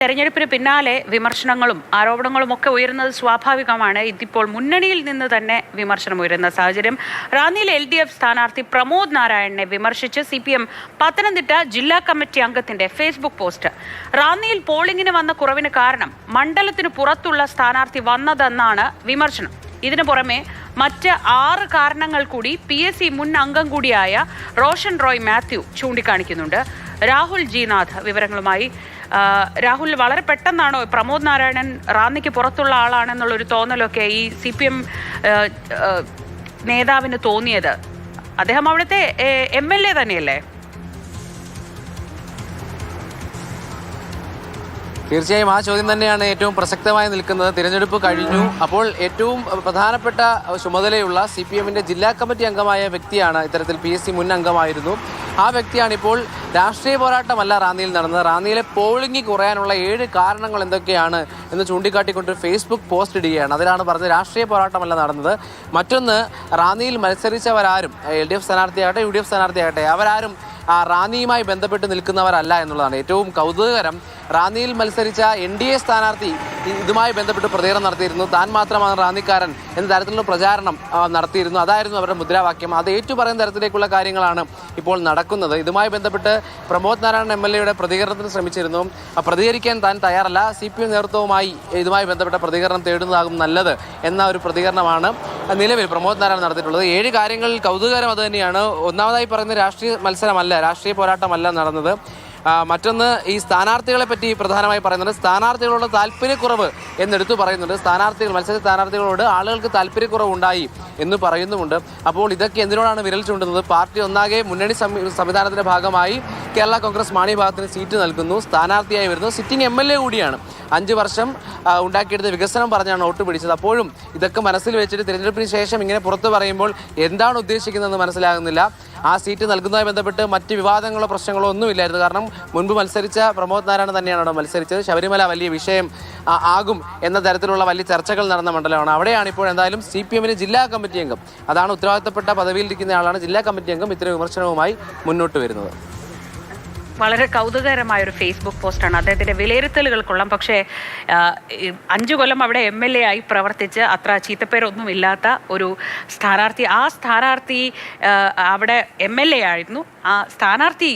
തെരഞ്ഞെടുപ്പിന് പിന്നാലെ വിമർശനങ്ങളും ആരോപണങ്ങളും ഒക്കെ ഉയരുന്നത് സ്വാഭാവികമാണ്. ഇതിപ്പോൾ മുന്നണിയിൽ നിന്ന് തന്നെ വിമർശനം ഉയരുന്ന സാഹചര്യം. റാന്നിയിൽ LDF സ്ഥാനാർത്ഥി പ്രമോദ് നാരായണനെ വിമർശിച്ച് CPM പത്തനംതിട്ട ജില്ലാ കമ്മിറ്റി അംഗത്തിന്റെ ഫേസ്ബുക്ക് പോസ്റ്റ്. റാന്നിയിൽ പോളിംഗിന് വന്ന കുറവിന് കാരണം മണ്ഡലത്തിന് പുറത്തുള്ള സ്ഥാനാർത്ഥി വന്നതെന്നാണ് വിമർശനം. ഇതിനു പുറമെ മറ്റ് 6 കാരണങ്ങൾ കൂടി PSC മുൻ അംഗം കൂടിയായ റോഷൻ റോയ് മാത്യു ചൂണ്ടിക്കാണിക്കുന്നുണ്ട്. രാഹുൽ ജി നാഥ് വിവരങ്ങളുമായി. രാഹുൽ, വളരെ പെട്ടെന്നാണോ പ്രമോദ് നാരായണൻ റാന്നിക്ക് പുറത്തുള്ള ആളാണെന്നുള്ളൊരു തോന്നലൊക്കെ ഈ CPM നേതാവിന് തോന്നിയത്? അദ്ദേഹം അവിടുത്തെ MLA തന്നെയല്ലേ? തീർച്ചയായും ആ ചോദ്യം തന്നെയാണ് ഏറ്റവും പ്രസക്തമായി നിൽക്കുന്നത്. തിരഞ്ഞെടുപ്പ് കഴിഞ്ഞു. അപ്പോൾ ഏറ്റവും പ്രധാനപ്പെട്ട ചുമതലയുള്ള CPMന്റെ ജില്ലാ കമ്മിറ്റി അംഗമായ വ്യക്തിയാണ്, ഇത്തരത്തിൽ PSC മുൻ അംഗമായിരുന്നു. ആ വ്യക്തിയാണ് ഇപ്പോൾ രാഷ്ട്രീയ പോരാട്ടമല്ല റാന്നിയിൽ നടന്നത്, റാന്നിയിലെ പോളിംഗ് കുറയാനുള്ള 7 കാരണങ്ങൾ എന്തൊക്കെയാണ് എന്ന് ചൂണ്ടിക്കാട്ടിക്കൊണ്ട് ഫേസ്ബുക്ക് പോസ്റ്റ് ഇടുകയാണ്. അതിലാണ് പറഞ്ഞത് രാഷ്ട്രീയ പോരാട്ടമല്ല നടന്നത്. മറ്റൊന്ന്, റാന്നിയിൽ മത്സരിച്ചവരാരും LDF സ്ഥാനാർത്ഥിയാകട്ടെ UDF സ്ഥാനാർത്ഥിയാകട്ടെ അവരാരും റാന്നിയുമായി ബന്ധപ്പെട്ട് നിൽക്കുന്നവരല്ല എന്നുള്ളതാണ് ഏറ്റവും കൗതുകകരം. റാന്നിയിൽ മത്സരിച്ച NDA സ്ഥാനാർത്ഥി ഇതുമായി ബന്ധപ്പെട്ട് പ്രതികരണം നടത്തിയിരുന്നു. താൻ മാത്രമാണ് റാന്നിക്കാരൻ എന്ന തരത്തിലുള്ള പ്രചാരണം നടത്തിയിരുന്നു. അതായിരുന്നു അവരുടെ മുദ്രാവാക്യം. അത് ഏറ്റുപറയുന്ന തരത്തിലേക്കുള്ള കാര്യങ്ങളാണ് ഇപ്പോൾ നടക്കുന്നത്. ഇതുമായി ബന്ധപ്പെട്ട് പ്രമോദ് നാരായണൻ MLA പ്രതികരണത്തിന് ശ്രമിച്ചിരുന്നു. പ്രതികരിക്കാൻ താൻ തയ്യാറല്ല, CPM നേതൃത്വവുമായി ഇതുമായി ബന്ധപ്പെട്ട പ്രതികരണം തേടുന്നതാകും നല്ലത് എന്ന ഒരു പ്രതികരണമാണ് നിലവിൽ പ്രമോദ് നാരായണൻ നടത്തിയിട്ടുള്ളത്. 7 കാര്യങ്ങളിൽ കൗതുകകരം അത് തന്നെയാണ്. ഒന്നാമതായി പറയുന്നത് രാഷ്ട്രീയ മത്സരമല്ല, രാഷ്ട്രീയ പോരാട്ടമല്ല നടന്നത്. മറ്റൊന്ന്, ഈ സ്ഥാനാർത്ഥികളെ പറ്റി പ്രധാനമായി പറയുന്നുണ്ട്. സ്ഥാനാർത്ഥികളോട് താല്പര്യക്കുറവ് എന്നെടുത്തു പറയുന്നുണ്ട്. മത്സര സ്ഥാനാർത്ഥികളോട് ആളുകൾക്ക് താല്പര്യക്കുറവ് ഉണ്ടായി എന്ന് പറയുന്നുമുണ്ട്. അപ്പോൾ ഇതൊക്കെ എന്തിനോടാണ് വിരൽ ചൂണ്ടുന്നത്? പാർട്ടി ഒന്നാകെ മുന്നണി സംവിധാനത്തിന്റെ ഭാഗമായി കേരള കോൺഗ്രസ് മാണി ഭാഗത്തിന് സീറ്റ് നൽകുന്നു. സ്ഥാനാർത്ഥിയായി വരുന്നു. സിറ്റിംഗ് MLA കൂടിയാണ്. 5 വർഷം ഉണ്ടാക്കിയെടുത്ത വികസനം പറഞ്ഞാണ് വോട്ട് പിടിച്ചത്. അപ്പോഴും ഇതൊക്കെ മനസ്സിൽ വെച്ചിട്ട് തിരഞ്ഞെടുപ്പിന് ശേഷം ഇങ്ങനെ പുറത്തു പറയുമ്പോൾ എന്താണ് ഉദ്ദേശിക്കുന്നതെന്ന് മനസ്സിലാകുന്നില്ല. ആ സീറ്റ് നൽകുന്നതുമായി ബന്ധപ്പെട്ട് മറ്റ് വിവാദങ്ങളോ പ്രശ്നങ്ങളോ ഒന്നുമില്ലായിരുന്നു. കാരണം മുൻപ് മത്സരിച്ച പ്രമോദ് നാരായണൻ തന്നെയാണ് അവിടെ മത്സരിച്ചത്. ശബരിമല വലിയ വിഷയം ആകും എന്ന തരത്തിലുള്ള വലിയ ചർച്ചകൾ നടന്ന മണ്ഡലമാണ്. അവിടെയാണ് ഇപ്പോൾ എന്തായാലും CPMന് ജില്ലാ കമ്മിറ്റി അംഗം, അതാണ് ഉത്തരവാദിത്തപ്പെട്ട പദവിയിലിരിക്കുന്ന ആളാണ് ജില്ലാ കമ്മിറ്റി അംഗം, ഇത്തരം വിമർശനവുമായി മുന്നോട്ട് വരുന്നത്. വളരെ കൗതുകകരമായൊരു ഫേസ്ബുക്ക് പോസ്റ്റാണ്. അദ്ദേഹത്തിൻ്റെ വിലയിരുത്തലുകൾ കൊള്ളാം. പക്ഷേ 5 കൊല്ലം അവിടെ MLA ആയി പ്രവർത്തിച്ച് അത്ര ചീത്തപ്പേരൊന്നുമില്ലാത്ത ഒരു സ്ഥാനാർത്ഥി, ആ സ്ഥാനാർത്ഥി അവിടെ MLA ആയിരുന്നു. ആ സ്ഥാനാർത്ഥി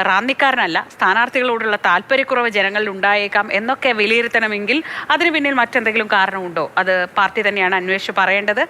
റാന്നിക്കാരനല്ല. സ്ഥാനാർത്ഥികളോടുള്ള താല്പര്യക്കുറവ് ജനങ്ങളിൽ ഉണ്ടായേക്കാം എന്നൊക്കെ വിലയിരുത്തണമെങ്കിൽ അതിന് പിന്നിൽ മറ്റെന്തെങ്കിലും കാരണമുണ്ടോ? അത് പാർട്ടി തന്നെയാണ് അന്വേഷിച്ച് പറയേണ്ടത്.